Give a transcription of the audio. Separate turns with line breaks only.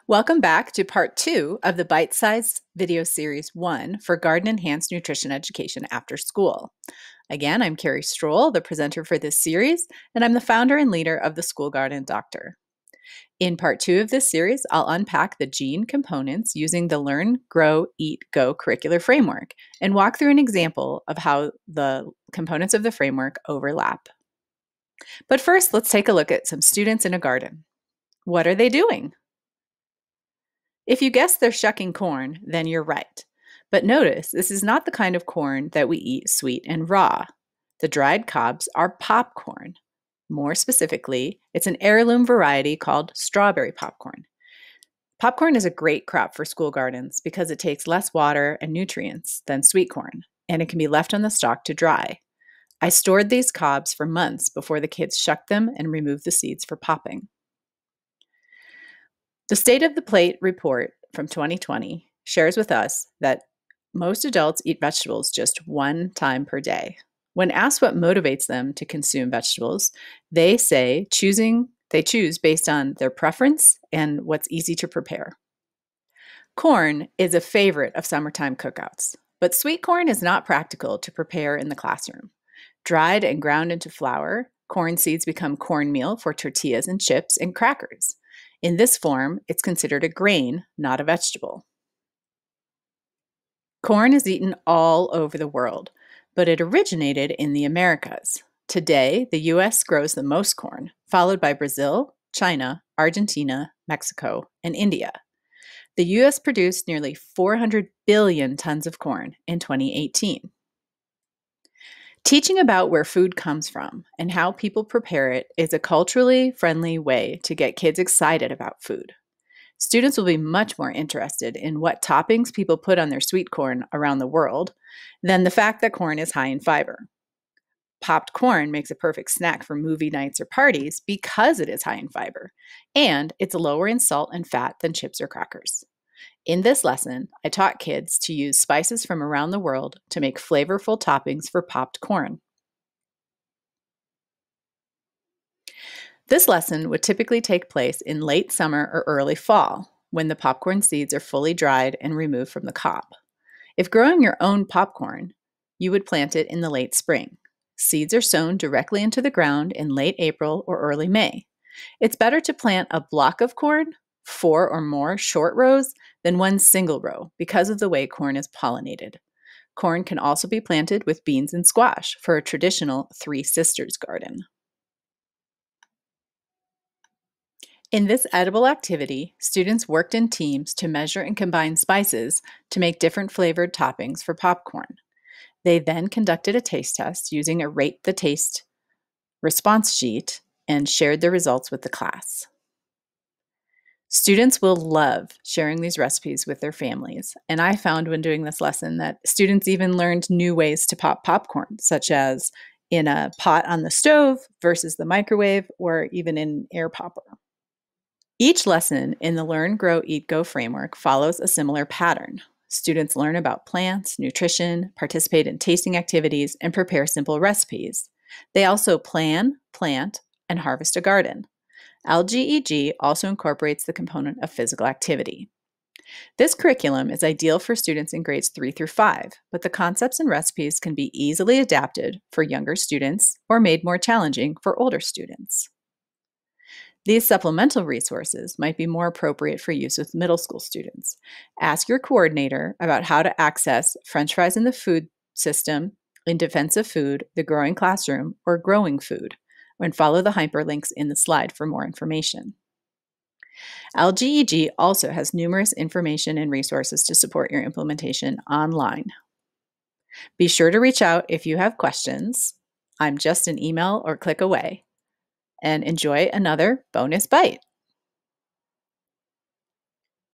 Welcome back to part 2 of the Bite-Sized Video Series 1 for Garden Enhanced Nutrition Education After School. Again, I'm Carrie Strohl, the presenter for this series, and I'm the founder and leader of the School Garden Doctor. In part 2 of this series, I'll unpack the gene components using the Learn, Grow, Eat, Go curricular framework and walk through an example of how the components of the framework overlap. But first, let's take a look at some students in a garden. What are they doing? If you guessed they're shucking corn, then you're right. But notice, this is not the kind of corn that we eat sweet and raw. The dried cobs are popcorn. More specifically, it's an heirloom variety called strawberry popcorn. Popcorn is a great crop for school gardens because it takes less water and nutrients than sweet corn, and it can be left on the stalk to dry. I stored these cobs for months before the kids shucked them and removed the seeds for popping. The State of the Plate report from 2020 shares with us that most adults eat vegetables just one time per day. When asked what motivates them to consume vegetables, they say they choose based on their preference and what's easy to prepare. Corn is a favorite of summertime cookouts, but sweet corn is not practical to prepare in the classroom. Dried and ground into flour, corn seeds become cornmeal for tortillas and chips and crackers. In this form, it's considered a grain, not a vegetable. Corn is eaten all over the world, but it originated in the Americas. Today, the U.S. grows the most corn, followed by Brazil, China, Argentina, Mexico, and India. The U.S. produced nearly 400 billion tons of corn in 2018. Teaching about where food comes from and how people prepare it is a culturally friendly way to get kids excited about food. Students will be much more interested in what toppings people put on their sweet corn around the world than the fact that corn is high in fiber. Popped corn makes a perfect snack for movie nights or parties because it is high in fiber, and it's lower in salt and fat than chips or crackers. In this lesson, I taught kids to use spices from around the world to make flavorful toppings for popped corn. This lesson would typically take place in late summer or early fall, when the popcorn seeds are fully dried and removed from the cob. If growing your own popcorn, you would plant it in the late spring. Seeds are sown directly into the ground in late April or early May. It's better to plant a block of corn, 4 or more short rows, than one single row because of the way corn is pollinated. Corn can also be planted with beans and squash for a traditional Three Sisters garden. In this edible activity, students worked in teams to measure and combine spices to make different flavored toppings for popcorn. They then conducted a taste test using a Rate the Taste response sheet and shared their results with the class. Students will love sharing these recipes with their families, and I found when doing this lesson that students even learned new ways to pop popcorn, such as in a pot on the stove versus the microwave, or even in an air popper. Each lesson in the Learn, Grow, Eat, Go framework follows a similar pattern. Students learn about plants, nutrition, participate in tasting activities, and prepare simple recipes. They also plan, plant, and harvest a garden. LGEG also incorporates the component of physical activity. This curriculum is ideal for students in grades 3 through 5, but the concepts and recipes can be easily adapted for younger students or made more challenging for older students. These supplemental resources might be more appropriate for use with middle school students. Ask your coordinator about how to access French fries in the food system, in Defense of Food, the Growing Classroom, or Growing Food, and follow the hyperlinks in the slide for more information. LGEG also has numerous information and resources to support your implementation online. Be sure to reach out if you have questions. I'm just an email or click away. And enjoy another bonus bite.